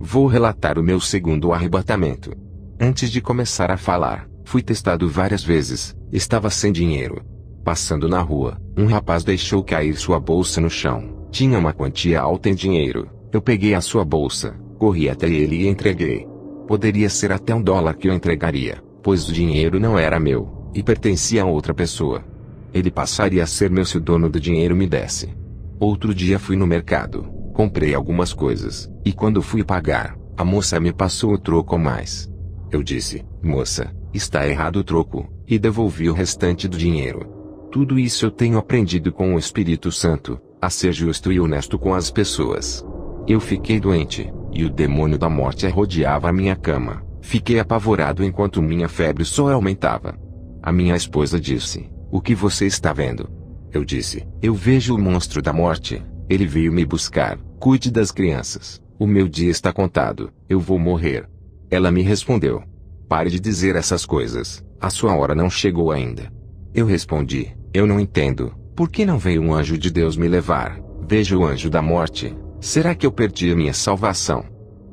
Vou relatar o meu segundo arrebatamento. Antes de começar a falar, fui testado várias vezes, estava sem dinheiro. Passando na rua, um rapaz deixou cair sua bolsa no chão. Tinha uma quantia alta em dinheiro. Eu peguei a sua bolsa, corri até ele e entreguei. Poderia ser até $1 que eu entregaria, pois o dinheiro não era meu, e pertencia a outra pessoa. Ele passaria a ser meu se o dono do dinheiro me desse. Outro dia fui no mercado, comprei algumas coisas, e quando fui pagar, a moça me passou o troco a mais. Eu disse, moça, está errado o troco, e devolvi o restante do dinheiro. Tudo isso eu tenho aprendido com o Espírito Santo, a ser justo e honesto com as pessoas. Eu fiquei doente, e o demônio da morte rodeava a minha cama. Fiquei apavorado enquanto minha febre só aumentava. A minha esposa disse, o que você está vendo? Eu disse, eu vejo o monstro da morte, ele veio me buscar, cuide das crianças, o meu dia está contado, eu vou morrer. Ela me respondeu, pare de dizer essas coisas, a sua hora não chegou ainda. Eu respondi, eu não entendo, por que não veio um anjo de Deus me levar? Vejo o anjo da morte, será que eu perdi a minha salvação?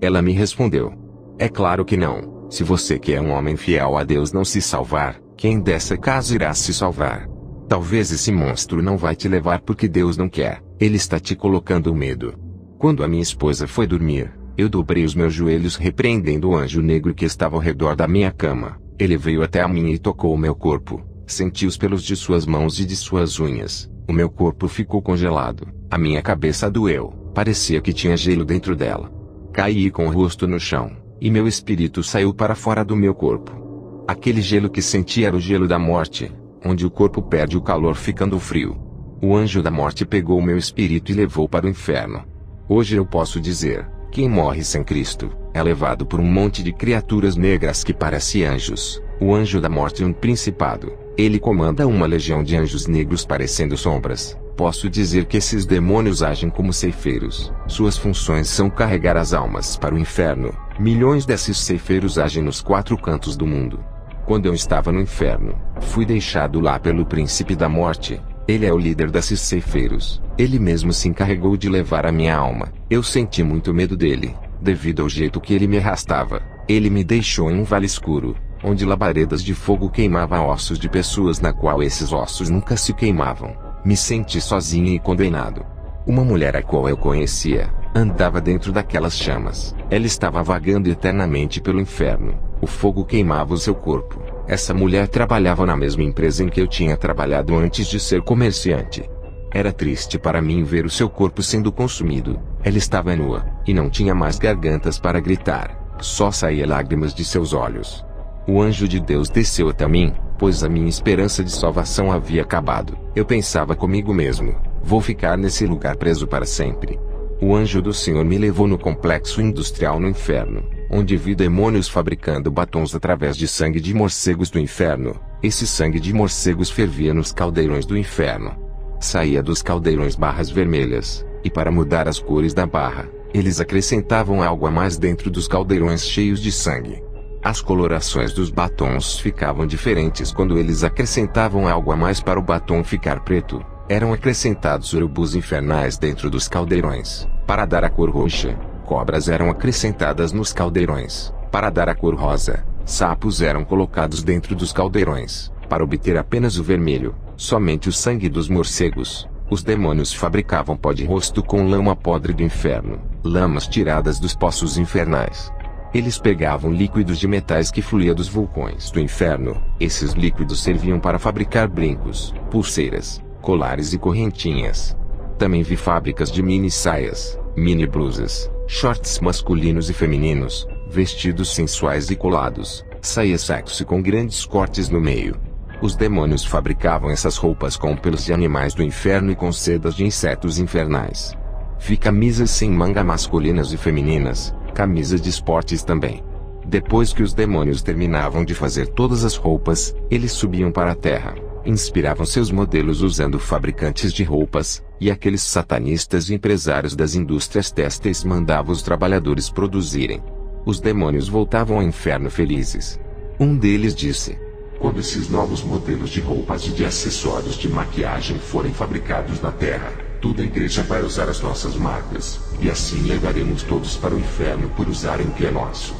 Ela me respondeu, é claro que não, se você que é um homem fiel a Deus não se salvar, quem dessa casa irá se salvar? Talvez esse monstro não vai te levar porque Deus não quer, ele está te colocando medo. Quando a minha esposa foi dormir, eu dobrei os meus joelhos repreendendo o anjo negro que estava ao redor da minha cama. Ele veio até a mim e tocou o meu corpo. Senti os pelos de suas mãos e de suas unhas. O meu corpo ficou congelado. A minha cabeça doeu. Parecia que tinha gelo dentro dela. Caí com o rosto no chão, e meu espírito saiu para fora do meu corpo. Aquele gelo que senti era o gelo da morte, onde o corpo perde o calor ficando frio. O anjo da morte pegou o meu espírito e levou para o inferno. Hoje eu posso dizer, quem morre sem Cristo, é levado por um monte de criaturas negras que parecem anjos. O anjo da morte é um principado. Ele comanda uma legião de anjos negros parecendo sombras. Posso dizer que esses demônios agem como ceifeiros. Suas funções são carregar as almas para o inferno. Milhões desses ceifeiros agem nos 4 cantos do mundo. Quando eu estava no inferno, fui deixado lá pelo príncipe da morte. Ele é o líder desses ceifeiros. Ele mesmo se encarregou de levar a minha alma. Eu senti muito medo dele, devido ao jeito que ele me arrastava. Ele me deixou em um vale escuro, onde labaredas de fogo queimavam ossos de pessoas na qual esses ossos nunca se queimavam. Me senti sozinho e condenado. Uma mulher a qual eu conhecia, andava dentro daquelas chamas. Ela estava vagando eternamente pelo inferno. O fogo queimava o seu corpo. Essa mulher trabalhava na mesma empresa em que eu tinha trabalhado antes de ser comerciante. Era triste para mim ver o seu corpo sendo consumido. Ela estava nua, e não tinha mais gargantas para gritar. Só saía lágrimas de seus olhos. O anjo de Deus desceu até mim, pois a minha esperança de salvação havia acabado. Eu pensava comigo mesmo, vou ficar nesse lugar preso para sempre. O anjo do Senhor me levou no complexo industrial no inferno, onde vi demônios fabricando batons através de sangue de morcegos do inferno. Esse sangue de morcegos fervia nos caldeirões do inferno. Saía dos caldeirões barras vermelhas, e para mudar as cores da barra, eles acrescentavam algo a mais dentro dos caldeirões cheios de sangue. As colorações dos batons ficavam diferentes quando eles acrescentavam algo a mais para o batom ficar preto. Eram acrescentados urubus infernais dentro dos caldeirões, para dar a cor roxa. Cobras eram acrescentadas nos caldeirões, para dar a cor rosa. Sapos eram colocados dentro dos caldeirões, para obter apenas o vermelho, somente o sangue dos morcegos. Os demônios fabricavam pó de rosto com lama podre do inferno, lamas tiradas dos poços infernais. Eles pegavam líquidos de metais que fluía dos vulcões do inferno. Esses líquidos serviam para fabricar brincos, pulseiras, colares e correntinhas. Também vi fábricas de mini saias, mini blusas, shorts masculinos e femininos, vestidos sensuais e colados, saia sexy com grandes cortes no meio. Os demônios fabricavam essas roupas com pelos de animais do inferno e com sedas de insetos infernais. Vi camisas sem manga masculinas e femininas, camisas de esportes também. Depois que os demônios terminavam de fazer todas as roupas, eles subiam para a terra, inspiravam seus modelos usando fabricantes de roupas, e aqueles satanistas e empresários das indústrias têxteis mandavam os trabalhadores produzirem. Os demônios voltavam ao inferno felizes. Um deles disse: quando esses novos modelos de roupas e de acessórios de maquiagem forem fabricados na Terra, Toda a igreja vai usar as nossas marcas, e assim levaremos todos para o inferno por usarem o que é nosso.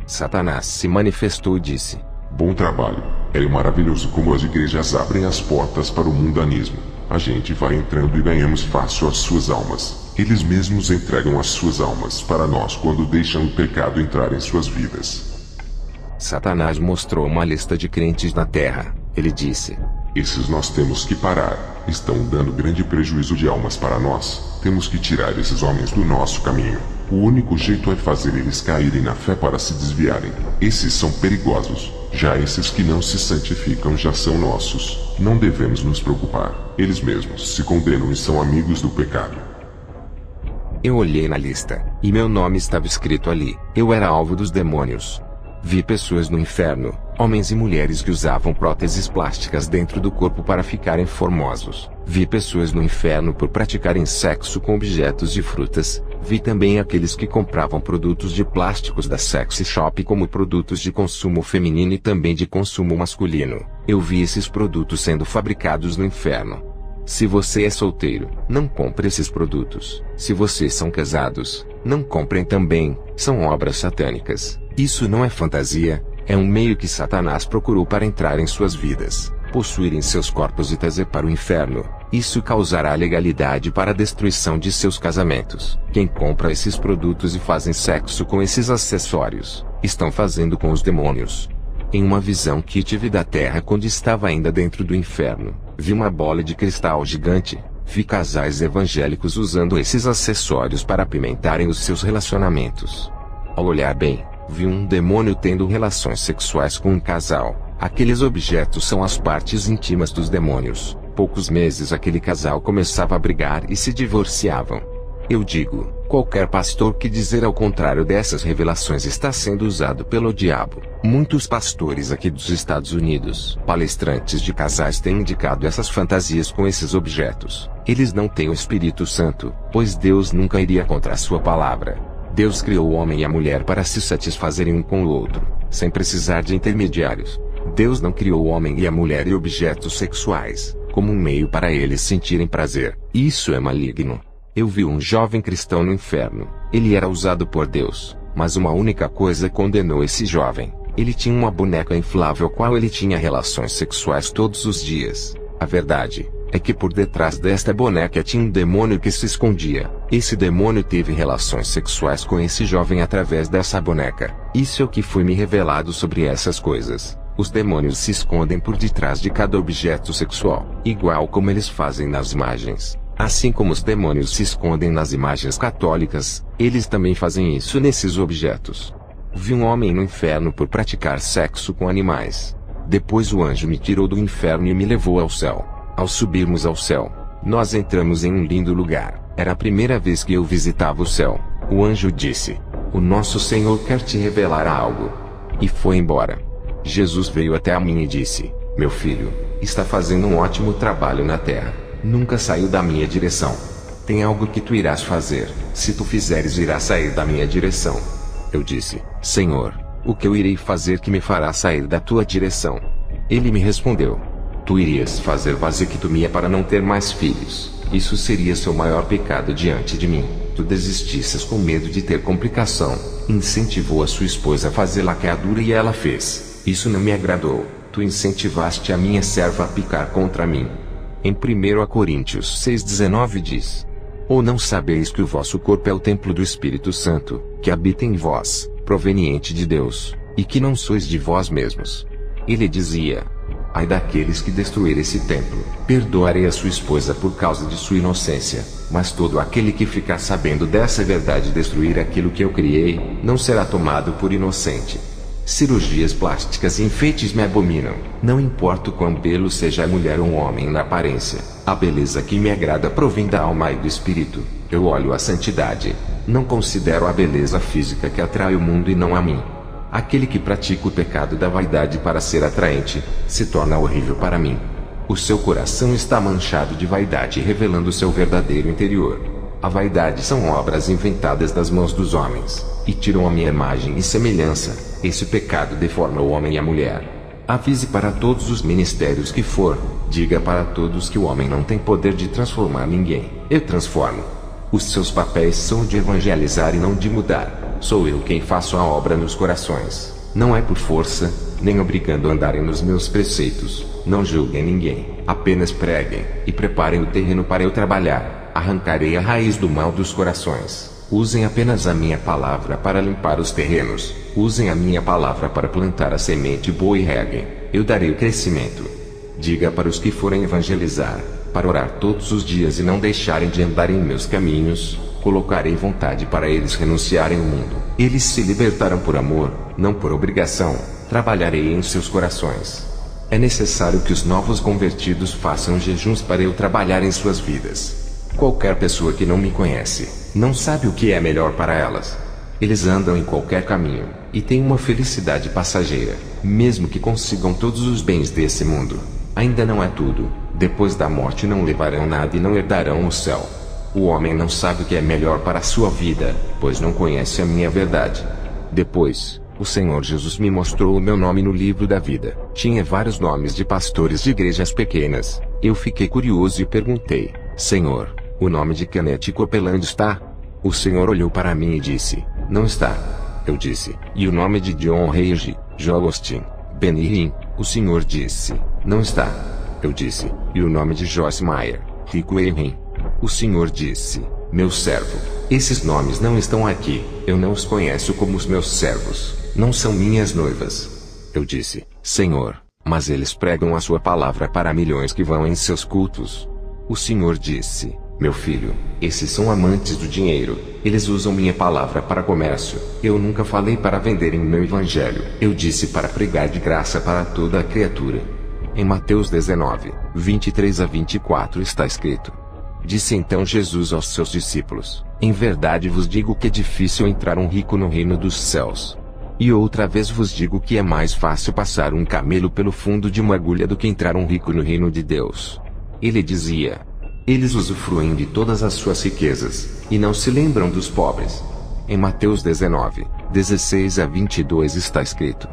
Satanás se manifestou e disse: Bom trabalho. É maravilhoso como as igrejas abrem as portas para o mundanismo. A gente vai entrando e ganhamos fácil as suas almas. Eles mesmos entregam as suas almas para nós quando deixam o pecado entrar em suas vidas. Satanás mostrou uma lista de crentes na terra. Ele disse: Esses nós temos que parar. Estão dando grande prejuízo de almas para nós. Temos que tirar esses homens do nosso caminho. O único jeito é fazer eles caírem na fé para se desviarem. Esses são perigosos. Já esses que não se santificam já são nossos. Não devemos nos preocupar. Eles mesmos se condenam e são amigos do pecado. Eu olhei na lista, e meu nome estava escrito ali. Eu era alvo dos demônios. Vi pessoas no inferno, homens e mulheres que usavam próteses plásticas dentro do corpo para ficarem formosos. Vi pessoas no inferno por praticarem sexo com objetos de frutas. Vi também aqueles que compravam produtos de plásticos da sexy shop como produtos de consumo feminino e também de consumo masculino. Eu vi esses produtos sendo fabricados no inferno. Se você é solteiro, não compre esses produtos. Se vocês são casados, não comprem também, são obras satânicas. Isso não é fantasia, é um meio que Satanás procurou para entrar em suas vidas, possuírem seus corpos e trazer para o inferno. Isso causará legalidade para a destruição de seus casamentos. Quem compra esses produtos e fazem sexo com esses acessórios, estão fazendo com os demônios. Em uma visão que tive da terra quando estava ainda dentro do inferno, vi uma bola de cristal gigante. Vi casais evangélicos usando esses acessórios para apimentarem os seus relacionamentos. Ao olhar bem, vi um demônio tendo relações sexuais com um casal. Aqueles objetos são as partes íntimas dos demônios. Poucos meses aquele casal começava a brigar e se divorciavam. Eu digo, qualquer pastor que dizer ao contrário dessas revelações está sendo usado pelo diabo. Muitos pastores aqui dos Estados Unidos, palestrantes de casais têm indicado essas fantasias com esses objetos. Eles não têm o Espírito Santo, pois Deus nunca iria contra a sua palavra. Deus criou o homem e a mulher para se satisfazerem um com o outro, sem precisar de intermediários. Deus não criou o homem e a mulher e objetos sexuais, como um meio para eles sentirem prazer. Isso é maligno. Eu vi um jovem cristão no inferno. Ele era usado por Deus, mas uma única coisa condenou esse jovem. Ele tinha uma boneca inflável qual ele tinha relações sexuais todos os dias. A verdade é que por detrás desta boneca tinha um demônio que se escondia. Esse demônio teve relações sexuais com esse jovem através dessa boneca. Isso é o que foi me revelado sobre essas coisas. Os demônios se escondem por detrás de cada objeto sexual, igual como eles fazem nas imagens. Assim como os demônios se escondem nas imagens católicas, eles também fazem isso nesses objetos. Vi um homem no inferno por praticar sexo com animais. Depois o anjo me tirou do inferno e me levou ao céu. Ao subirmos ao céu, nós entramos em um lindo lugar. Era a primeira vez que eu visitava o céu. O anjo disse: "O nosso Senhor quer te revelar algo." E foi embora. Jesus veio até a mim e disse: "Meu filho, está fazendo um ótimo trabalho na terra. Nunca saiu da minha direção. Tem algo que tu irás fazer. Se tu fizeres, irás sair da minha direção." Eu disse: "Senhor, o que eu irei fazer que me fará sair da tua direção?" Ele me respondeu: "Tu irias fazer vasectomia para não ter mais filhos. Isso seria seu maior pecado diante de mim. Tu desistisses com medo de ter complicação. Incentivou a sua esposa a fazer laqueadura e ela fez. Isso não me agradou. Tu incentivaste a minha serva a picar contra mim." Em 1 Coríntios 6,19 diz: "Ou não sabeis que o vosso corpo é o templo do Espírito Santo, que habita em vós, proveniente de Deus, e que não sois de vós mesmos?" Ele dizia: "Ai daqueles que destruírem esse templo, perdoarei a sua esposa por causa de sua inocência, mas todo aquele que ficar sabendo dessa verdade e destruir aquilo que eu criei, não será tomado por inocente." Cirurgias plásticas e enfeites me abominam. Não importa o quão belo seja a mulher ou um homem na aparência, a beleza que me agrada provém da alma e do espírito. Eu olho a santidade. Não considero a beleza física que atrai o mundo e não a mim. Aquele que pratica o pecado da vaidade para ser atraente, se torna horrível para mim. O seu coração está manchado de vaidade, revelando seu verdadeiro interior. A vaidade são obras inventadas das mãos dos homens, e tiram a minha imagem e semelhança. Esse pecado deforma o homem e a mulher. Avise para todos os ministérios que for, diga para todos que o homem não tem poder de transformar ninguém. Eu transformo. Os seus papéis são de evangelizar e não de mudar. Sou eu quem faço a obra nos corações. Não é por força, nem obrigando a andarem nos meus preceitos. Não julguem ninguém, apenas preguem, e preparem o terreno para eu trabalhar. Arrancarei a raiz do mal dos corações. Usem apenas a minha palavra para limpar os terrenos. Usem a minha palavra para plantar a semente boa e reguem. Eu darei o crescimento. Diga para os que forem evangelizar, para orar todos os dias e não deixarem de andar em meus caminhos, colocarei vontade para eles renunciarem ao mundo. Eles se libertarão por amor, não por obrigação. Trabalharei em seus corações. É necessário que os novos convertidos façam jejuns para eu trabalhar em suas vidas. Qualquer pessoa que não me conhece, não sabe o que é melhor para elas. Eles andam em qualquer caminho, e têm uma felicidade passageira, mesmo que consigam todos os bens desse mundo. Ainda não é tudo. Depois da morte não levarão nada e não herdarão o céu. O homem não sabe o que é melhor para a sua vida, pois não conhece a minha verdade. Depois, o Senhor Jesus me mostrou o meu nome no livro da vida. Tinha vários nomes de pastores de igrejas pequenas. Eu fiquei curioso e perguntei: Senhor, o nome de Kenneth Copeland está? O Senhor olhou para mim e disse: não está. Eu disse: e o nome de John Hagee, Joel Austin, Benny Hinn? O Senhor disse: não está. Eu disse: e o nome de Joyce Meyer, Rick Warren? O Senhor disse: meu servo, esses nomes não estão aqui. Eu não os conheço como os meus servos. Não são minhas noivas. Eu disse: Senhor, mas eles pregam a sua palavra para milhões que vão em seus cultos. O Senhor disse: meu filho, esses são amantes do dinheiro. Eles usam minha palavra para comércio. Eu nunca falei para venderem meu evangelho. Eu disse para pregar de graça para toda a criatura. Em Mateus 19, 23 a 24 está escrito: disse então Jesus aos seus discípulos: em verdade vos digo que é difícil entrar um rico no reino dos céus. E outra vez vos digo que é mais fácil passar um camelo pelo fundo de uma agulha do que entrar um rico no reino de Deus. Ele dizia: eles usufruem de todas as suas riquezas, e não se lembram dos pobres. Em Mateus 19, 16 a 22 está escrito: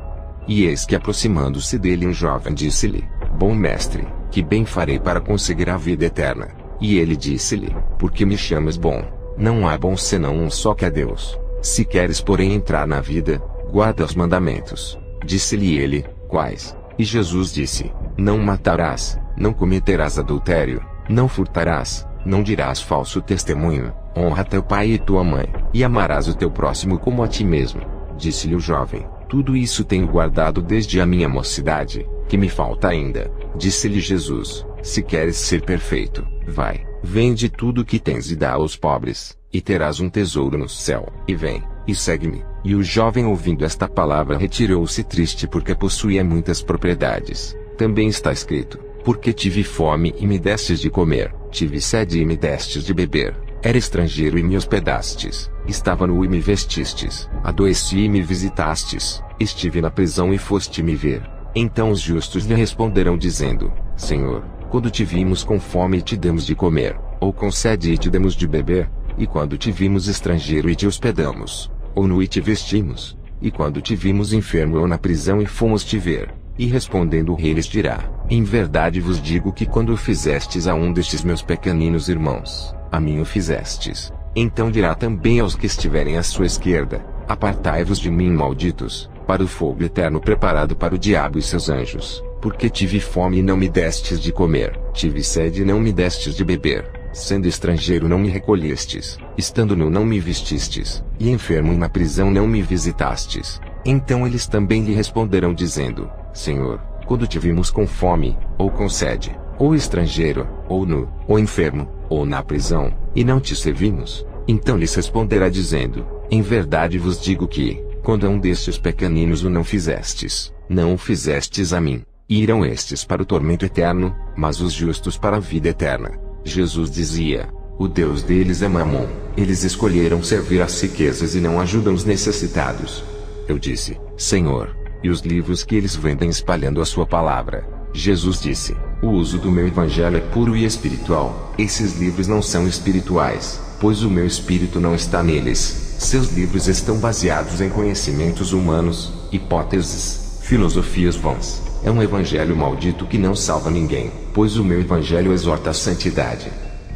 e eis que aproximando-se dele um jovem disse-lhe: bom mestre, que bem farei para conseguir a vida eterna? E ele disse-lhe: por que me chamas bom? Não há bom senão um só, que é Deus. Se queres porém entrar na vida, guarda os mandamentos. Disse-lhe ele: quais? E Jesus disse: não matarás, não cometerás adultério, não furtarás, não dirás falso testemunho, honra teu pai e tua mãe, e amarás o teu próximo como a ti mesmo. Disse-lhe o jovem: tudo isso tenho guardado desde a minha mocidade. Que me falta ainda? Disse-lhe Jesus: se queres ser perfeito, vai, vende tudo o que tens e dá aos pobres, e terás um tesouro no céu, e vem, e segue-me. E o jovem, ouvindo esta palavra, retirou-se triste porque possuía muitas propriedades. Também está escrito: porque tive fome e me destes de comer, tive sede e me destes de beber, era estrangeiro e me hospedastes, estava nu e me vestistes, adoeci e me visitastes, estive na prisão e foste me ver. Então os justos lhe responderão dizendo: Senhor, quando te vimos com fome e te demos de comer, ou com sede e te demos de beber? E quando te vimos estrangeiro e te hospedamos, ou nu e te vestimos? E quando te vimos enfermo ou na prisão e fomos te ver? E respondendo o rei lhes dirá: em verdade vos digo que quando o fizestes a um destes meus pequeninos irmãos, a mim o fizestes. Então dirá também aos que estiverem à sua esquerda: apartai-vos de mim, malditos, para o fogo eterno preparado para o diabo e seus anjos. Porque tive fome e não me destes de comer, tive sede e não me destes de beber, sendo estrangeiro não me recolhestes, estando nu não me vestistes, e enfermo na prisão não me visitastes. Então eles também lhe responderão dizendo: Senhor, quando te vimos com fome, ou com sede, ou estrangeiro, ou nu, ou enfermo, ou na prisão, e não te servimos? Então lhes responderá dizendo: em verdade vos digo que, quando a um destes pequeninos o não fizestes, não o fizestes a mim. E irão estes para o tormento eterno, mas os justos para a vida eterna. Jesus dizia: o Deus deles é Mamon. Eles escolheram servir às riquezas e não ajudam os necessitados. Eu disse: Senhor, e os livros que eles vendem espalhando a sua palavra? Jesus disse: o uso do meu evangelho é puro e espiritual. Esses livros não são espirituais, pois o meu espírito não está neles. Seus livros estão baseados em conhecimentos humanos, hipóteses, filosofias vãs. É um evangelho maldito que não salva ninguém, pois o meu evangelho exorta a santidade.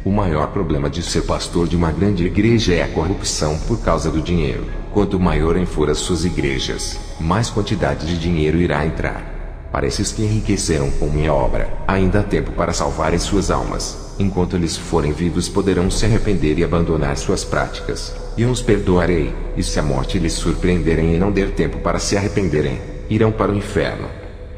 O maior problema de ser pastor de uma grande igreja é a corrupção por causa do dinheiro. Quanto maior for as suas igrejas, mais quantidade de dinheiro irá entrar. Para esses que enriqueceram com minha obra, ainda há tempo para salvarem suas almas. Enquanto eles forem vivos poderão se arrepender e abandonar suas práticas. E eu os perdoarei, e se a morte lhes surpreenderem e não der tempo para se arrependerem, irão para o inferno.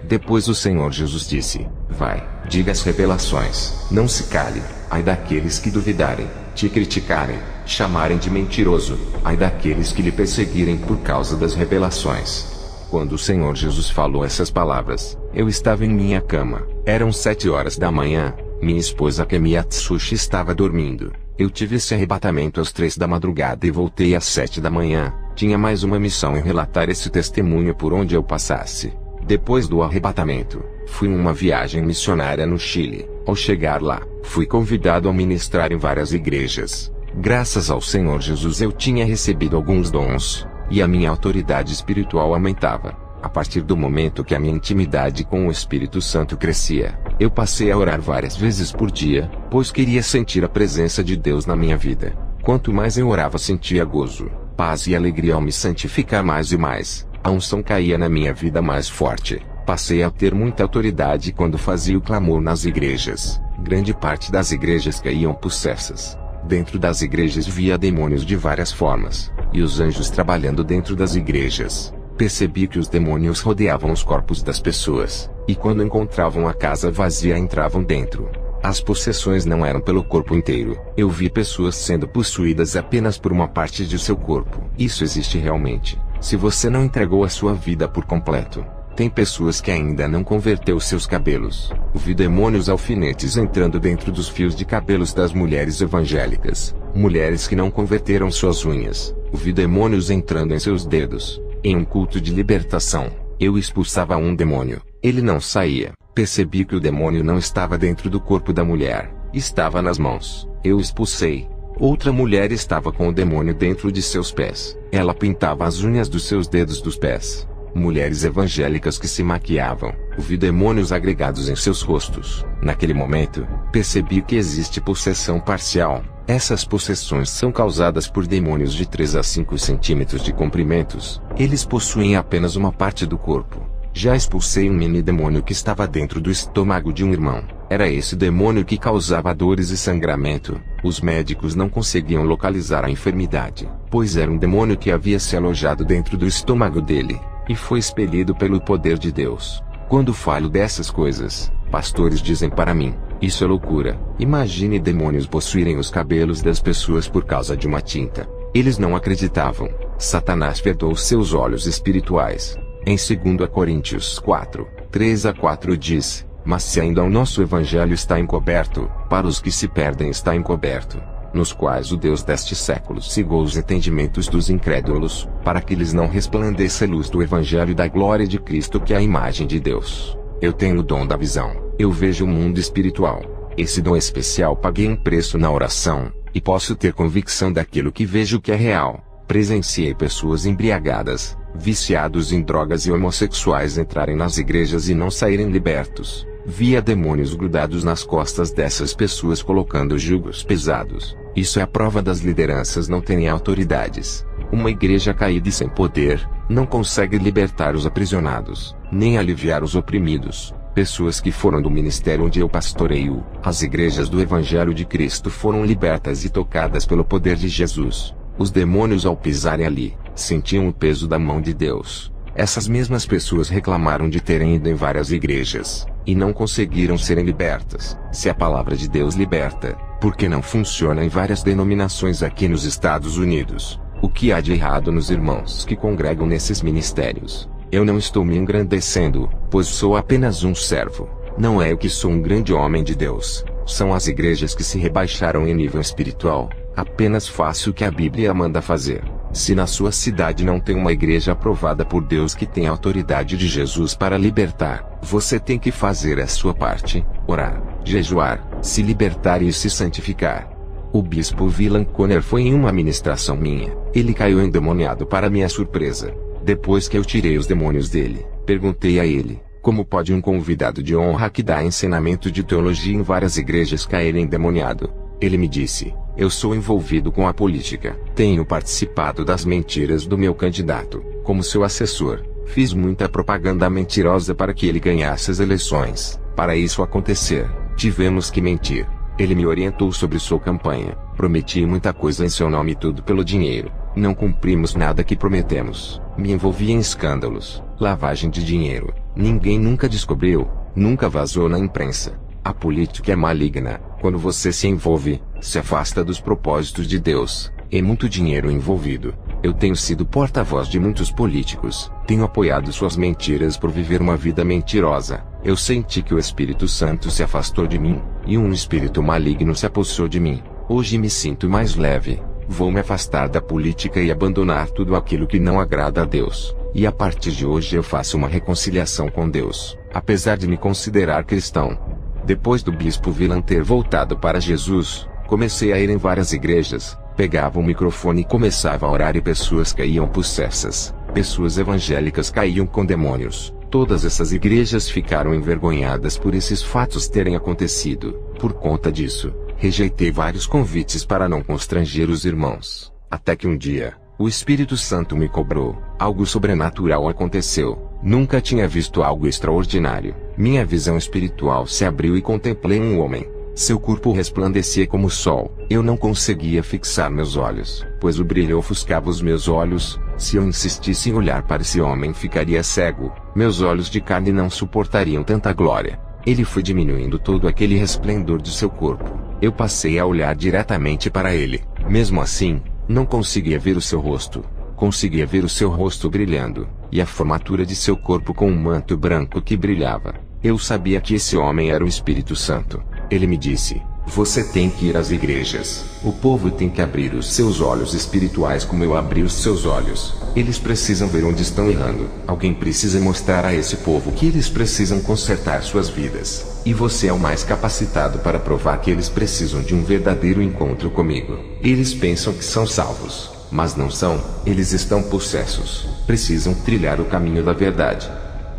Depois o Senhor Jesus disse: vai, diga as revelações, não se cale. Ai daqueles que duvidarem, te criticarem, chamarem de mentiroso, ai daqueles que lhe perseguirem por causa das revelações. Quando o Senhor Jesus falou essas palavras, eu estava em minha cama. Eram 7 horas da manhã, minha esposa Kemi Atsushi estava dormindo. Eu tive esse arrebatamento às 3 da madrugada e voltei às 7 da manhã. Tinha mais uma missão em relatar esse testemunho por onde eu passasse. Depois do arrebatamento, fui em uma viagem missionária no Chile. Ao chegar lá, fui convidado a ministrar em várias igrejas. Graças ao Senhor Jesus eu tinha recebido alguns dons, e a minha autoridade espiritual aumentava. A partir do momento que a minha intimidade com o Espírito Santo crescia, eu passei a orar várias vezes por dia, pois queria sentir a presença de Deus na minha vida. Quanto mais eu orava, sentia gozo, paz e alegria ao me santificar mais e mais. A unção caía na minha vida mais forte. Passei a ter muita autoridade quando fazia o clamor nas igrejas. Grande parte das igrejas caíam possessas. Dentro das igrejas via demônios de várias formas, e os anjos trabalhando dentro das igrejas. Percebi que os demônios rodeavam os corpos das pessoas, e quando encontravam a casa vazia entravam dentro. As possessões não eram pelo corpo inteiro. Eu vi pessoas sendo possuídas apenas por uma parte de seu corpo. Isso existe realmente. Se você não entregou a sua vida por completo, tem pessoas que ainda não converteu seus cabelos. Vi demônios alfinetes entrando dentro dos fios de cabelos das mulheres evangélicas. Mulheres que não converteram suas unhas. Vi demônios entrando em seus dedos. Em um culto de libertação, eu expulsava um demônio. Ele não saía. Percebi que o demônio não estava dentro do corpo da mulher. Estava nas mãos. Eu expulsei. Outra mulher estava com o demônio dentro de seus pés. Ela pintava as unhas dos seus dedos dos pés. Mulheres evangélicas que se maquiavam. Vi demônios agregados em seus rostos. Naquele momento, percebi que existe possessão parcial. Essas possessões são causadas por demônios de 3 a 5 centímetros de comprimentos. Eles possuem apenas uma parte do corpo. Já expulsei um mini demônio que estava dentro do estômago de um irmão. Era esse demônio que causava dores e sangramento. Os médicos não conseguiam localizar a enfermidade, pois era um demônio que havia se alojado dentro do estômago dele, e foi expelido pelo poder de Deus. Quando falo dessas coisas, pastores dizem para mim: isso é loucura. Imagine demônios possuírem os cabelos das pessoas por causa de uma tinta. Eles não acreditavam. Satanás vedou seus olhos espirituais. Em 2 Coríntios 4, 3 a 4 diz: mas se ainda o nosso evangelho está encoberto, para os que se perdem está encoberto, nos quais o Deus deste século cegou os entendimentos dos incrédulos, para que lhes não resplandeça a luz do evangelho da glória de Cristo, que é a imagem de Deus. Eu tenho o dom da visão. Eu vejo o mundo espiritual. Esse dom especial paguei um preço na oração, e posso ter convicção daquilo que vejo que é real. Presenciei pessoas embriagadas, viciados em drogas e homossexuais entrarem nas igrejas e não saírem libertos. Via demônios grudados nas costas dessas pessoas colocando jugos pesados. Isso é a prova das lideranças não terem autoridades. Uma igreja caída e sem poder, não consegue libertar os aprisionados, nem aliviar os oprimidos. Pessoas que foram do ministério onde eu pastoreio, as igrejas do Evangelho de Cristo foram libertas e tocadas pelo poder de Jesus. Os demônios, ao pisarem ali, sentiam o peso da mão de Deus. Essas mesmas pessoas reclamaram de terem ido em várias igrejas, e não conseguiram serem libertas. Se a palavra de Deus liberta, por que não funciona em várias denominações aqui nos Estados Unidos? O que há de errado nos irmãos que congregam nesses ministérios? Eu não estou me engrandecendo, pois sou apenas um servo. Não é eu que sou um grande homem de Deus. São as igrejas que se rebaixaram em nível espiritual. Apenas faça o que a Bíblia manda fazer. Se na sua cidade não tem uma igreja aprovada por Deus que tem a autoridade de Jesus para libertar, você tem que fazer a sua parte: orar, jejuar, se libertar e se santificar. O bispo Willan Conner foi em uma ministração minha. Ele caiu endemoniado para minha surpresa. Depois que eu tirei os demônios dele, perguntei a ele: Como pode um convidado de honra que dá ensinamento de teologia em várias igrejas cair endemoniado? Ele me disse: eu sou envolvido com a política. Tenho participado das mentiras do meu candidato, como seu assessor. Fiz muita propaganda mentirosa para que ele ganhasse as eleições. Para isso acontecer, tivemos que mentir. Ele me orientou sobre sua campanha. Prometi muita coisa em seu nome, tudo pelo dinheiro. Não cumprimos nada que prometemos. Me envolvi em escândalos, lavagem de dinheiro. Ninguém nunca descobriu, nunca vazou na imprensa. A política é maligna. Quando você se envolve, se afasta dos propósitos de Deus. É muito dinheiro envolvido. Eu tenho sido porta-voz de muitos políticos. Tenho apoiado suas mentiras por viver uma vida mentirosa. Eu senti que o Espírito Santo se afastou de mim, e um espírito maligno se apossou de mim. Hoje me sinto mais leve. Vou me afastar da política e abandonar tudo aquilo que não agrada a Deus. E a partir de hoje eu faço uma reconciliação com Deus, apesar de me considerar cristão. Depois do bispo Villan ter voltado para Jesus, comecei a ir em várias igrejas. Pegava o microfone e começava a orar e pessoas caíam possessas. Pessoas evangélicas caíam com demônios. Todas essas igrejas ficaram envergonhadas por esses fatos terem acontecido. Por conta disso, rejeitei vários convites para não constranger os irmãos. Até que um dia, o Espírito Santo me cobrou. Algo sobrenatural aconteceu. Nunca tinha visto algo extraordinário. Minha visão espiritual se abriu e contemplei um homem. Seu corpo resplandecia como o sol. Eu não conseguia fixar meus olhos, pois o brilho ofuscava os meus olhos. Se eu insistisse em olhar para esse homem, ficaria cego. Meus olhos de carne não suportariam tanta glória. Ele foi diminuindo todo aquele resplendor de seu corpo. Eu passei a olhar diretamente para ele. Mesmo assim, não conseguia ver o seu rosto. Conseguia ver o seu rosto brilhando, e a formatura de seu corpo com um manto branco que brilhava. Eu sabia que esse homem era o Espírito Santo. Ele me disse: você tem que ir às igrejas. O povo tem que abrir os seus olhos espirituais como eu abri os seus olhos. Eles precisam ver onde estão errando. Alguém precisa mostrar a esse povo que eles precisam consertar suas vidas. E você é o mais capacitado para provar que eles precisam de um verdadeiro encontro comigo. Eles pensam que são salvos, mas não são. Eles estão possessos. Precisam trilhar o caminho da verdade.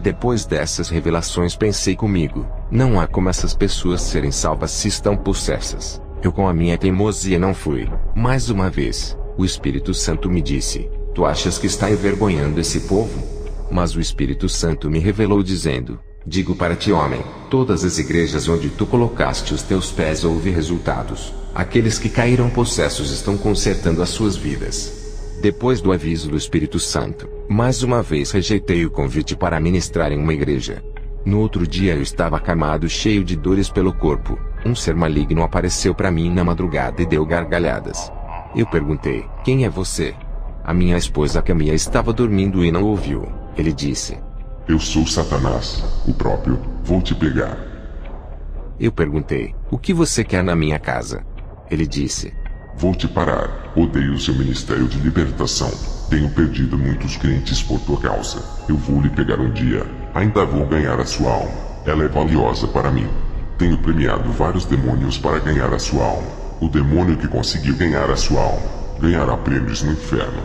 Depois dessas revelações pensei comigo: não há como essas pessoas serem salvas se estão possessas. Eu com a minha teimosia não fui. Mais uma vez, o Espírito Santo me disse: tu achas que está envergonhando esse povo? Mas o Espírito Santo me revelou dizendo: digo para ti, homem, todas as igrejas onde tu colocaste os teus pés houve resultados. Aqueles que caíram possessos estão consertando as suas vidas. Depois do aviso do Espírito Santo, mais uma vez rejeitei o convite para ministrar em uma igreja. No outro dia eu estava acamado, cheio de dores pelo corpo. Um ser maligno apareceu para mim na madrugada e deu gargalhadas. Eu perguntei: quem é você? A minha esposa Camila estava dormindo e não ouviu. Ele disse: eu sou Satanás, o próprio. Vou te pegar. Eu perguntei: o que você quer na minha casa? Ele disse: vou te parar. Odeio seu ministério de libertação. Tenho perdido muitos crentes por tua causa. Eu vou lhe pegar um dia. Ainda vou ganhar a sua alma. Ela é valiosa para mim. Tenho premiado vários demônios para ganhar a sua alma. O demônio que conseguiu ganhar a sua alma ganhará prêmios no inferno.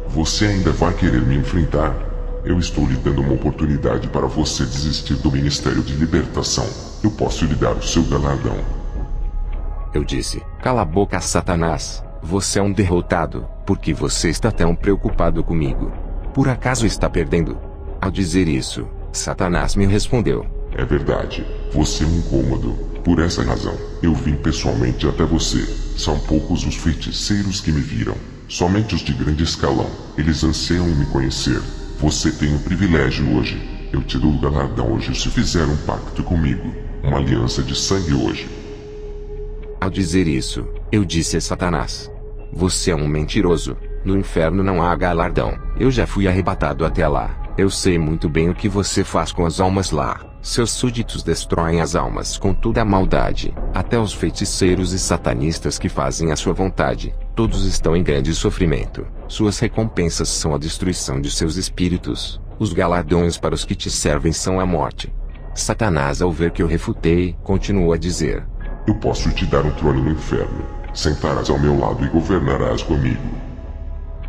Você ainda vai querer me enfrentar? Eu estou lhe dando uma oportunidade para você desistir do ministério de libertação. Eu posso lhe dar o seu galardão. Eu disse: cala a boca, Satanás. Você é um derrotado. Por que você está tão preocupado comigo? Por acaso está perdendo? Ao dizer isso, Satanás me respondeu: é verdade. Você é um incômodo. Por essa razão, eu vim pessoalmente até você. São poucos os feiticeiros que me viram. Somente os de grande escalão. Eles anseiam em me conhecer. Você tem um privilégio hoje. Eu te dou o galardão hoje se fizer um pacto comigo. Uma aliança de sangue hoje. Ao dizer isso, eu disse a Satanás: você é um mentiroso. No inferno não há galardão. Eu já fui arrebatado até lá. Eu sei muito bem o que você faz com as almas lá. Seus súditos destroem as almas com toda a maldade. Até os feiticeiros e satanistas que fazem a sua vontade, todos estão em grande sofrimento. Suas recompensas são a destruição de seus espíritos. Os galardões para os que te servem são a morte. Satanás, ao ver que eu refutei, continuou a dizer: eu posso te dar um trono no inferno. Sentarás ao meu lado e governarás comigo.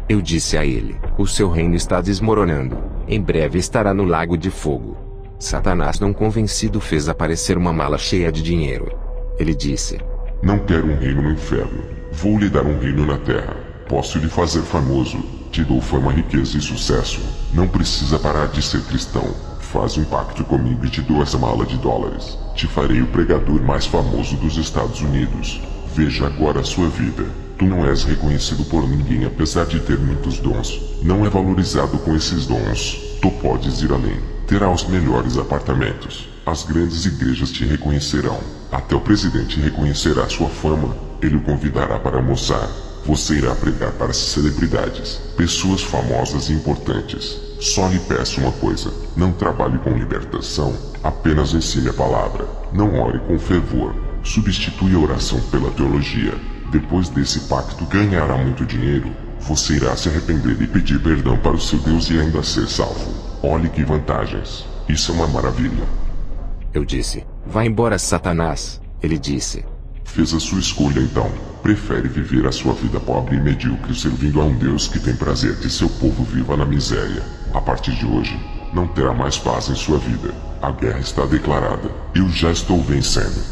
Eu disse a ele: o seu reino está desmoronando. Em breve estará no lago de fogo. Satanás, não convencido, fez aparecer uma mala cheia de dinheiro. Ele disse: Não quero um reino no inferno. Vou lhe dar um reino na terra. Posso lhe fazer famoso. Te dou fama, riqueza e sucesso. Não precisa parar de ser cristão. Faz um pacto comigo e te dou essa mala de dólares. Te farei o pregador mais famoso dos Estados Unidos. Veja agora a sua vida. Tu não és reconhecido por ninguém apesar de ter muitos dons. Não é valorizado com esses dons. Tu podes ir além. Terá os melhores apartamentos. As grandes igrejas te reconhecerão. Até o presidente reconhecerá sua fama. Ele o convidará para almoçar. Você irá pregar para as celebridades, pessoas famosas e importantes. Só lhe peço uma coisa: não trabalhe com libertação, apenas ensine a palavra. Não ore com fervor. Substitui a oração pela teologia. Depois desse pacto ganhará muito dinheiro. Você irá se arrepender e pedir perdão para o seu Deus e ainda ser salvo. Olhe que vantagens. Isso é uma maravilha. Eu disse: Vá embora, Satanás. Ele disse: Fez a sua escolha então. Prefere viver a sua vida pobre e medíocre servindo a um Deus que tem prazer que seu povo viva na miséria. A partir de hoje, não terá mais paz em sua vida. A guerra está declarada. Eu já estou vencendo.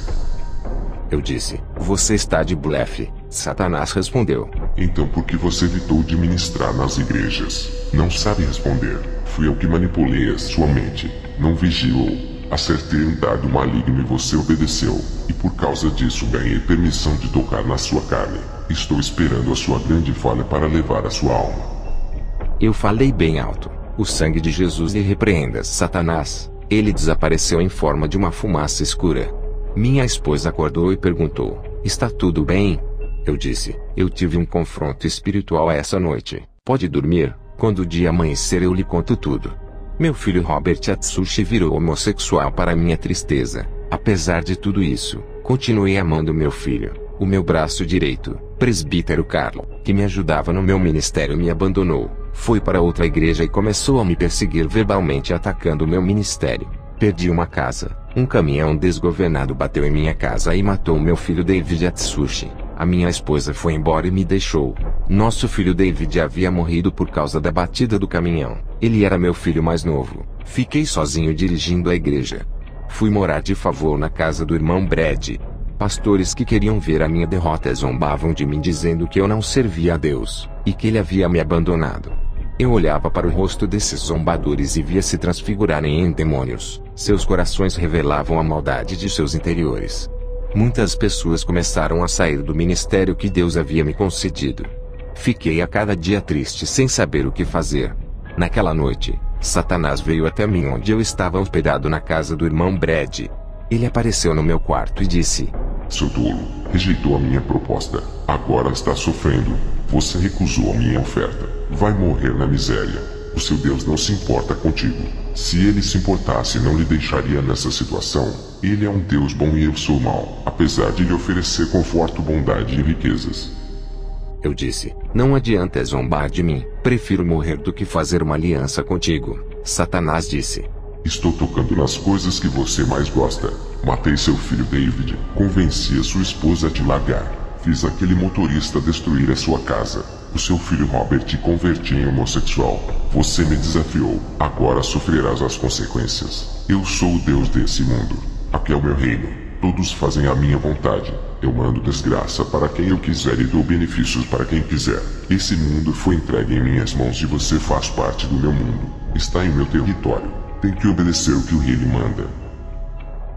Eu disse: Você está de blefe. Satanás respondeu: Então por que você evitou de ministrar nas igrejas? Não sabe responder. Fui eu que manipulei a sua mente. Não vigilou. Acertei um dardo maligno e você obedeceu. E por causa disso ganhei permissão de tocar na sua carne. Estou esperando a sua grande falha para levar a sua alma. Eu falei bem alto: O sangue de Jesus lhe repreenda, Satanás. Ele desapareceu em forma de uma fumaça escura. Minha esposa acordou e perguntou: Está tudo bem? Eu disse: Eu tive um confronto espiritual essa noite. Pode dormir? Quando o dia amanhecer eu lhe conto tudo. Meu filho Robert Atsushi virou homossexual para minha tristeza. Apesar de tudo isso, continuei amando meu filho. O meu braço direito, presbítero Carlo, que me ajudava no meu ministério, me abandonou. Foi para outra igreja e começou a me perseguir verbalmente, atacando meu ministério. Perdi uma casa. Um caminhão desgovernado bateu em minha casa e matou meu filho David Atsushi. A minha esposa foi embora e me deixou. Nosso filho David havia morrido por causa da batida do caminhão. Ele era meu filho mais novo. Fiquei sozinho dirigindo a igreja. Fui morar de favor na casa do irmão Brad. Pastores que queriam ver a minha derrota zombavam de mim, dizendo que eu não servia a Deus, e que ele havia me abandonado. Eu olhava para o rosto desses zombadores e via se transfigurarem em demônios. Seus corações revelavam a maldade de seus interiores. Muitas pessoas começaram a sair do ministério que Deus havia me concedido. Fiquei a cada dia triste sem saber o que fazer. Naquela noite, Satanás veio até mim onde eu estava hospedado na casa do irmão Brad. Ele apareceu no meu quarto e disse: Seu tolo, rejeitou a minha proposta. Agora está sofrendo. Você recusou a minha oferta. Vai morrer na miséria. O seu Deus não se importa contigo. Se ele se importasse, não lhe deixaria nessa situação. Ele é um Deus bom e eu sou mau, apesar de lhe oferecer conforto, bondade e riquezas. Eu disse: Não adianta zombar de mim. Prefiro morrer do que fazer uma aliança contigo. Satanás disse: Estou tocando nas coisas que você mais gosta. Matei seu filho David. Convenci a sua esposa a te largar. Fiz aquele motorista destruir a sua casa. O seu filho Robert te converti em homossexual. Você me desafiou. Agora sofrerás as consequências. Eu sou o Deus desse mundo. Aqui é o meu reino. Todos fazem a minha vontade. Eu mando desgraça para quem eu quiser e dou benefícios para quem quiser. Esse mundo foi entregue em minhas mãos e você faz parte do meu mundo. Está em meu território. Tem que obedecer o que o rei lhe manda.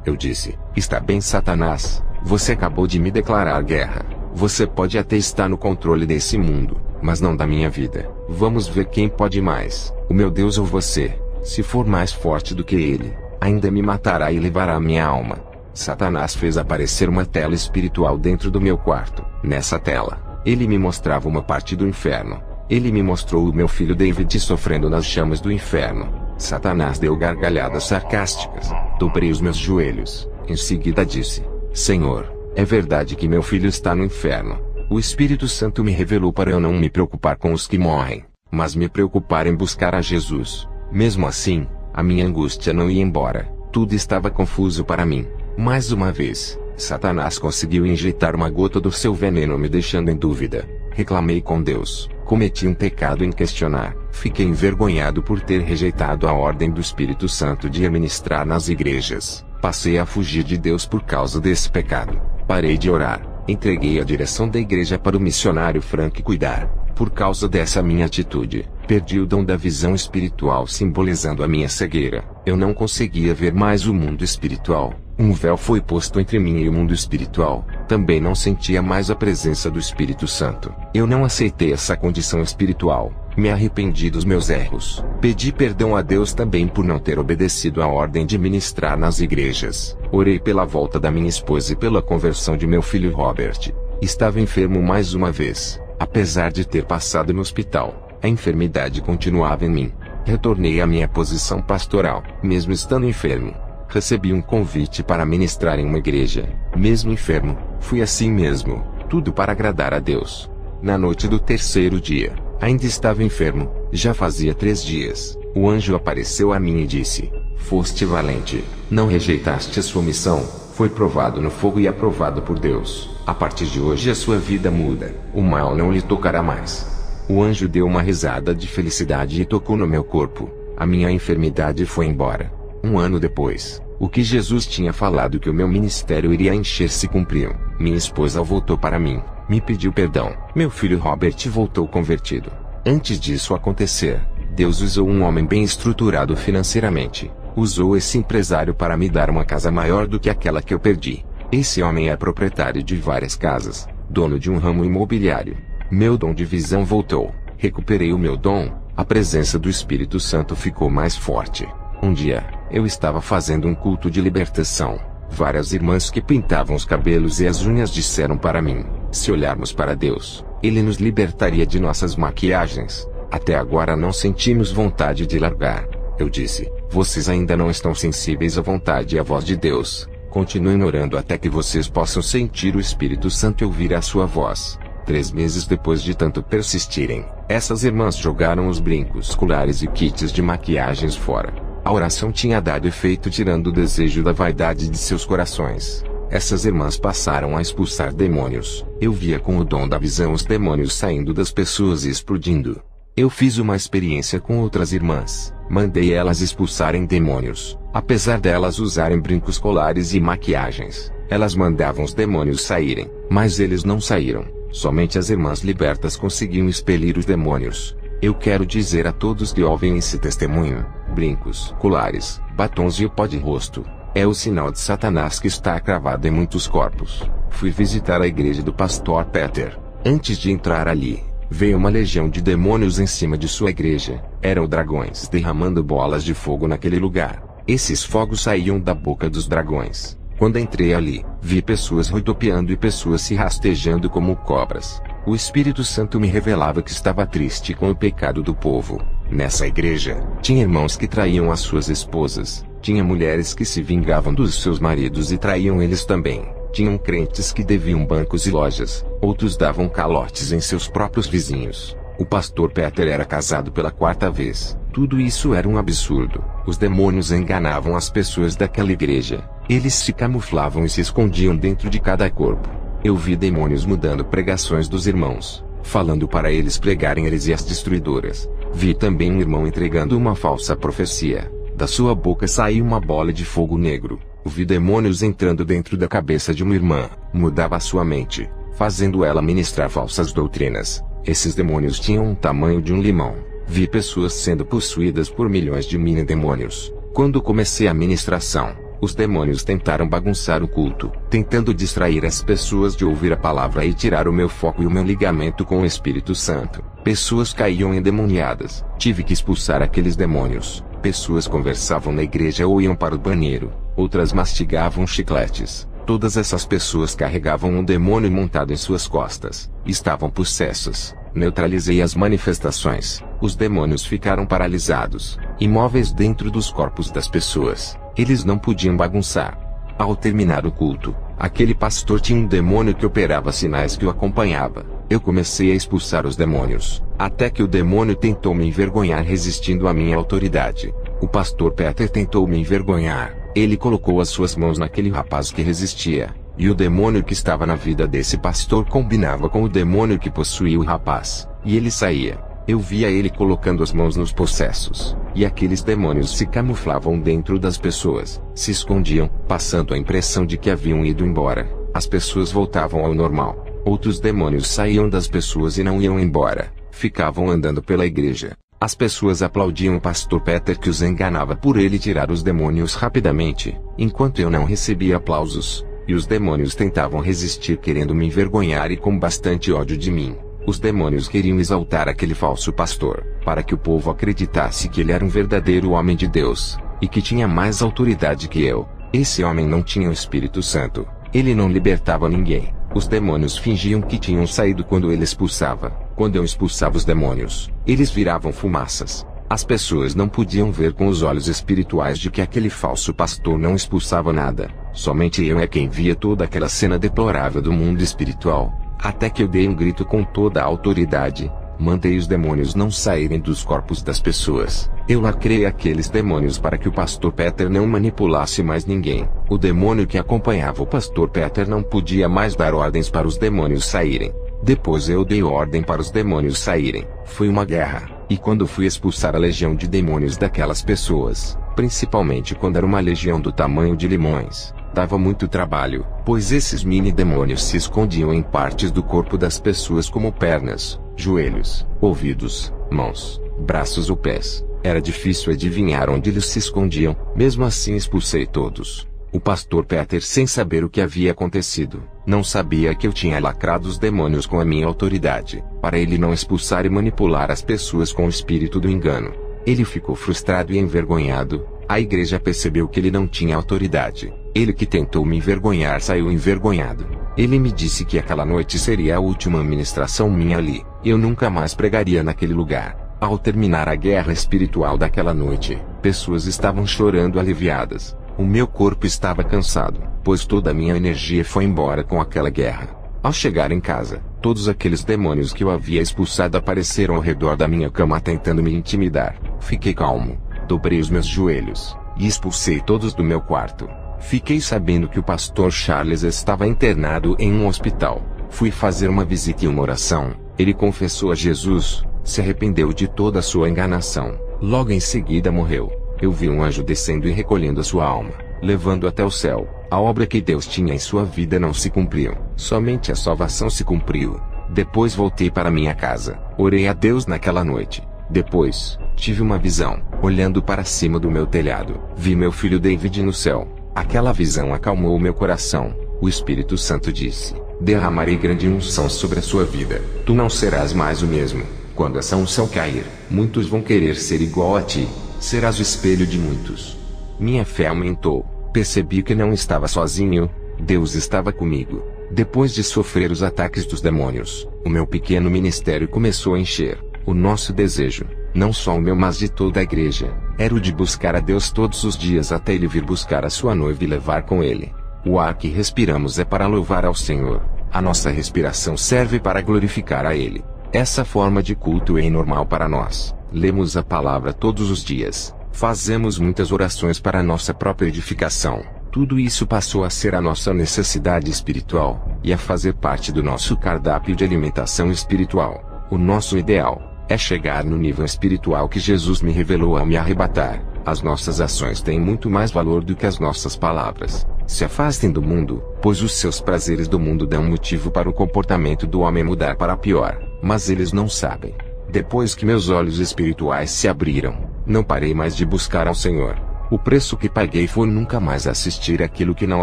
Eu disse: Está bem, Satanás. Você acabou de me declarar guerra. Você pode até estar no controle desse mundo, mas não da minha vida. Vamos ver quem pode mais, o meu Deus ou você. Se for mais forte do que ele, ainda me matará e levará minha alma. Satanás fez aparecer uma tela espiritual dentro do meu quarto. Nessa tela, ele me mostrava uma parte do inferno. Ele me mostrou o meu filho David sofrendo nas chamas do inferno. Satanás deu gargalhadas sarcásticas. Dobrei os meus joelhos. Em seguida disse: Senhor, é verdade que meu filho está no inferno. O Espírito Santo me revelou para eu não me preocupar com os que morrem, mas me preocupar em buscar a Jesus. Mesmo assim, a minha angústia não ia embora. Tudo estava confuso para mim. Mais uma vez, Satanás conseguiu injetar uma gota do seu veneno, me deixando em dúvida. Reclamei com Deus. Cometi um pecado em questionar. Fiquei envergonhado por ter rejeitado a ordem do Espírito Santo de ministrar nas igrejas. Passei a fugir de Deus por causa desse pecado. Parei de orar. Entreguei a direção da igreja para o missionário Frank cuidar. Por causa dessa minha atitude, perdi o dom da visão espiritual, simbolizando a minha cegueira. Eu não conseguia ver mais o mundo espiritual. Um véu foi posto entre mim e o mundo espiritual. Também não sentia mais a presença do Espírito Santo. Eu não aceitei essa condição espiritual. Me arrependi dos meus erros. Pedi perdão a Deus também por não ter obedecido à ordem de ministrar nas igrejas. Orei pela volta da minha esposa e pela conversão de meu filho Robert. Estava enfermo mais uma vez. Apesar de ter passado no hospital, a enfermidade continuava em mim. Retornei à minha posição pastoral, mesmo estando enfermo. Recebi um convite para ministrar em uma igreja. Mesmo enfermo, fui assim mesmo, tudo para agradar a Deus. Na noite do terceiro dia, ainda estava enfermo, já fazia 3 dias. O anjo apareceu a mim e disse: "Foste valente, não rejeitaste a sua missão, foi provado no fogo e aprovado por Deus. A partir de hoje a sua vida muda, o mal não lhe tocará mais." O anjo deu uma risada de felicidade e tocou no meu corpo. A minha enfermidade foi embora. 1 ano depois, o que Jesus tinha falado que o meu ministério iria encher se cumpriu. Minha esposa voltou para mim, me pediu perdão. Meu filho Robert voltou convertido. Antes disso acontecer, Deus usou um homem bem estruturado financeiramente. Usou esse empresário para me dar uma casa maior do que aquela que eu perdi. Esse homem é proprietário de várias casas, dono de um ramo imobiliário. Meu dom de visão voltou. Recuperei o meu dom. A presença do Espírito Santo ficou mais forte. Um dia, eu estava fazendo um culto de libertação. Várias irmãs que pintavam os cabelos e as unhas disseram para mim: "Se olharmos para Deus, Ele nos libertaria de nossas maquiagens. Até agora não sentimos vontade de largar." Eu disse: "Vocês ainda não estão sensíveis à vontade e à voz de Deus. Continuem orando até que vocês possam sentir o Espírito Santo e ouvir a sua voz." 3 meses depois de tanto persistirem, essas irmãs jogaram os brincos, colares e kits de maquiagens fora. A oração tinha dado efeito, tirando o desejo da vaidade de seus corações. Essas irmãs passaram a expulsar demônios. Eu via com o dom da visão os demônios saindo das pessoas e explodindo. Eu fiz uma experiência com outras irmãs. Mandei elas expulsarem demônios. Apesar delas usarem brincos, colares e maquiagens, elas mandavam os demônios saírem, mas eles não saíram. Somente as irmãs libertas conseguiam expelir os demônios. Eu quero dizer a todos que ouvem esse testemunho: brincos, colares, batons e o pó de rosto é o sinal de Satanás que está cravado em muitos corpos. Fui visitar a igreja do pastor Peter. Antes de entrar ali, veio uma legião de demônios em cima de sua igreja. Eram dragões derramando bolas de fogo naquele lugar. Esses fogos saíam da boca dos dragões. Quando entrei ali, vi pessoas rodopiando e pessoas se rastejando como cobras. O Espírito Santo me revelava que estava triste com o pecado do povo. Nessa igreja, tinha irmãos que traíam as suas esposas. Tinha mulheres que se vingavam dos seus maridos e traíam eles também. Tinham crentes que deviam bancos e lojas. Outros davam calotes em seus próprios vizinhos. O pastor Peter era casado pela 4ª vez. Tudo isso era um absurdo. Os demônios enganavam as pessoas daquela igreja. Eles se camuflavam e se escondiam dentro de cada corpo. Eu vi demônios mudando pregações dos irmãos, falando para eles pregarem heresias destruidoras. Vi também um irmão entregando uma falsa profecia. Da sua boca saía uma bola de fogo negro. Vi demônios entrando dentro da cabeça de uma irmã. Mudava a sua mente, fazendo ela ministrar falsas doutrinas. Esses demônios tinham o tamanho de um limão. Vi pessoas sendo possuídas por milhões de mini-demônios. Quando comecei a ministração, os demônios tentaram bagunçar o culto, tentando distrair as pessoas de ouvir a palavra e tirar o meu foco e o meu ligamento com o Espírito Santo. Pessoas caíam endemoniadas. Tive que expulsar aqueles demônios. Pessoas conversavam na igreja ou iam para o banheiro. Outras mastigavam chicletes. Todas essas pessoas carregavam um demônio montado em suas costas. Estavam possessas. Neutralizei as manifestações. Os demônios ficaram paralisados, imóveis dentro dos corpos das pessoas. Eles não podiam bagunçar. Ao terminar o culto, aquele pastor tinha um demônio que operava sinais que o acompanhava. Eu comecei a expulsar os demônios, até que o demônio tentou me envergonhar resistindo à minha autoridade. O pastor Peter tentou me envergonhar. Ele colocou as suas mãos naquele rapaz que resistia, e o demônio que estava na vida desse pastor combinava com o demônio que possuía o rapaz, e ele saía. Eu via ele colocando as mãos nos possessos, e aqueles demônios se camuflavam dentro das pessoas, se escondiam, passando a impressão de que haviam ido embora. As pessoas voltavam ao normal. Outros demônios saíam das pessoas e não iam embora, ficavam andando pela igreja. As pessoas aplaudiam o pastor Peter, que os enganava por ele tirar os demônios rapidamente, enquanto eu não recebia aplausos, e os demônios tentavam resistir, querendo me envergonhar e com bastante ódio de mim. Os demônios queriam exaltar aquele falso pastor, para que o povo acreditasse que ele era um verdadeiro homem de Deus, e que tinha mais autoridade que eu. Esse homem não tinha o Espírito Santo, ele não libertava ninguém. Os demônios fingiam que tinham saído quando ele expulsava. Quando eu expulsava os demônios, eles viravam fumaças. As pessoas não podiam ver com os olhos espirituais de que aquele falso pastor não expulsava nada. Somente eu é quem via toda aquela cena deplorável do mundo espiritual. Até que eu dei um grito com toda a autoridade: mandei os demônios não saírem dos corpos das pessoas. Eu lacrei aqueles demônios para que o pastor Peter não manipulasse mais ninguém. O demônio que acompanhava o pastor Peter não podia mais dar ordens para os demônios saírem. Depois eu dei ordem para os demônios saírem. Foi uma guerra. E quando fui expulsar a legião de demônios daquelas pessoas, principalmente quando era uma legião do tamanho de limões, dava muito trabalho, pois esses mini-demônios se escondiam em partes do corpo das pessoas como pernas, joelhos, ouvidos, mãos, braços ou pés. Era difícil adivinhar onde eles se escondiam. Mesmo assim expulsei todos. O pastor Peter, sem saber o que havia acontecido, não sabia que eu tinha lacrado os demônios com a minha autoridade, para ele não expulsar e manipular as pessoas com o espírito do engano. Ele ficou frustrado e envergonhado. A igreja percebeu que ele não tinha autoridade. Ele que tentou me envergonhar saiu envergonhado. Ele me disse que aquela noite seria a última ministração minha ali. Eu nunca mais pregaria naquele lugar. Ao terminar a guerra espiritual daquela noite, pessoas estavam chorando aliviadas. O meu corpo estava cansado, pois toda a minha energia foi embora com aquela guerra. Ao chegar em casa, todos aqueles demônios que eu havia expulsado apareceram ao redor da minha cama tentando me intimidar. Fiquei calmo, dobrei os meus joelhos, e expulsei todos do meu quarto. Fiquei sabendo que o pastor Charles estava internado em um hospital. Fui fazer uma visita e uma oração. Ele confessou a Jesus, se arrependeu de toda a sua enganação. Logo em seguida morreu. Eu vi um anjo descendo e recolhendo a sua alma, levando até o céu. A obra que Deus tinha em sua vida não se cumpriu. Somente a salvação se cumpriu. Depois voltei para minha casa. Orei a Deus naquela noite. Depois, tive uma visão. Olhando para cima do meu telhado, vi meu filho David no céu. Aquela visão acalmou meu coração. O Espírito Santo disse: derramarei grande unção sobre a sua vida. Tu não serás mais o mesmo. Quando essa unção cair, muitos vão querer ser igual a ti. Serás o espelho de muitos. Minha fé aumentou. Percebi que não estava sozinho. Deus estava comigo. Depois de sofrer os ataques dos demônios, o meu pequeno ministério começou a encher. O nosso desejo, não só o meu mas de toda a igreja, era o de buscar a Deus todos os dias até Ele vir buscar a sua noiva e levar com Ele. O ar que respiramos é para louvar ao Senhor. A nossa respiração serve para glorificar a Ele. Essa forma de culto é normal para nós. Lemos a palavra todos os dias. Fazemos muitas orações para a nossa própria edificação. Tudo isso passou a ser a nossa necessidade espiritual, e a fazer parte do nosso cardápio de alimentação espiritual. O nosso ideal é chegar no nível espiritual que Jesus me revelou ao me arrebatar. As nossas ações têm muito mais valor do que as nossas palavras. Se afastem do mundo, pois os seus prazeres do mundo dão motivo para o comportamento do homem mudar para pior, mas eles não sabem. Depois que meus olhos espirituais se abriram, não parei mais de buscar ao Senhor. O preço que paguei foi nunca mais assistir aquilo que não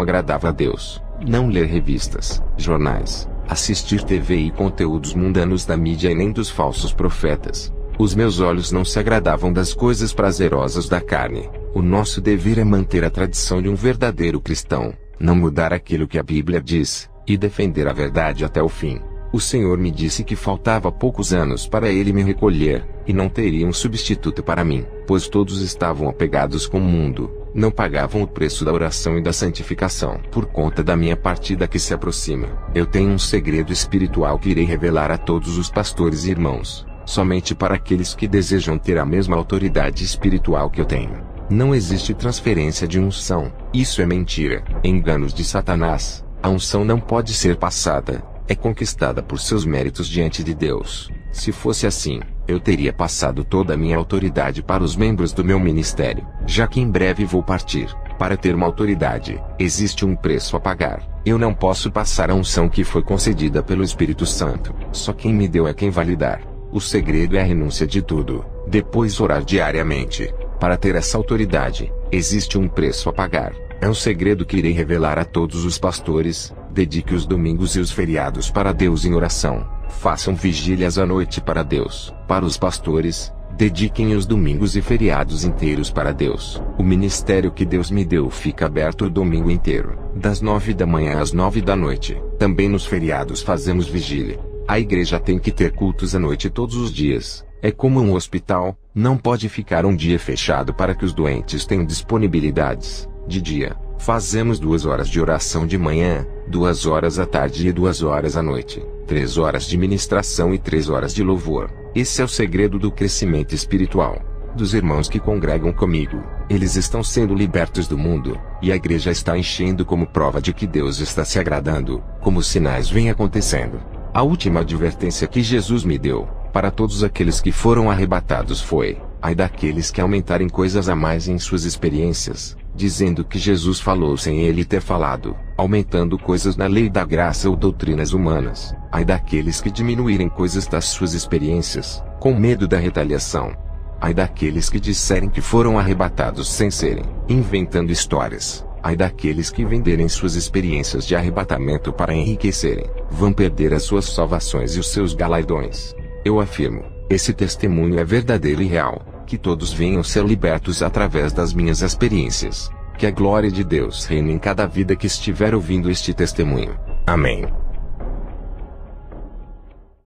agradava a Deus, não ler revistas, jornais, assistir TV e conteúdos mundanos da mídia e nem dos falsos profetas. Os meus olhos não se agradavam das coisas prazerosas da carne. O nosso dever é manter a tradição de um verdadeiro cristão, não mudar aquilo que a Bíblia diz, e defender a verdade até o fim. O Senhor me disse que faltava poucos anos para Ele me recolher, e não teria um substituto para mim, pois todos estavam apegados com o mundo, não pagavam o preço da oração e da santificação. Por conta da minha partida que se aproxima, eu tenho um segredo espiritual que irei revelar a todos os pastores e irmãos, somente para aqueles que desejam ter a mesma autoridade espiritual que eu tenho. Não existe transferência de unção, isso é mentira, enganos de Satanás. A unção não pode ser passada, é conquistada por seus méritos diante de Deus. Se fosse assim, eu teria passado toda a minha autoridade para os membros do meu ministério, já que em breve vou partir. Para ter uma autoridade, existe um preço a pagar. Eu não posso passar a unção que foi concedida pelo Espírito Santo. Só quem me deu é quem vai lhe dar. O segredo é a renúncia de tudo, depois orar diariamente. Para ter essa autoridade, existe um preço a pagar. É um segredo que irei revelar a todos os pastores. Dedique os domingos e os feriados para Deus em oração. Façam vigílias à noite para Deus. Para os pastores, dediquem os domingos e feriados inteiros para Deus. O ministério que Deus me deu fica aberto o domingo inteiro, das 9 da manhã às 9 da noite. Também nos feriados fazemos vigília. A igreja tem que ter cultos à noite todos os dias. É como um hospital, não pode ficar um dia fechado para que os doentes tenham disponibilidades. De dia, fazemos 2 horas de oração de manhã, 2 horas à tarde e 2 horas à noite, 3 horas de ministração e 3 horas de louvor. Esse é o segredo do crescimento espiritual dos irmãos que congregam comigo. Eles estão sendo libertos do mundo, e a igreja está enchendo como prova de que Deus está se agradando, como os sinais vêm acontecendo. A última advertência que Jesus me deu, para todos aqueles que foram arrebatados foi: ai daqueles que aumentarem coisas a mais em suas experiências, dizendo que Jesus falou sem ele ter falado, aumentando coisas na lei da graça ou doutrinas humanas. Ai daqueles que diminuírem coisas das suas experiências, com medo da retaliação. Ai daqueles que disserem que foram arrebatados sem serem, inventando histórias. Ai daqueles que venderem suas experiências de arrebatamento para enriquecerem, vão perder as suas salvações e os seus galardões. Eu afirmo, esse testemunho é verdadeiro e real, que todos venham ser libertos através das minhas experiências. Que a glória de Deus reine em cada vida que estiver ouvindo este testemunho. Amém.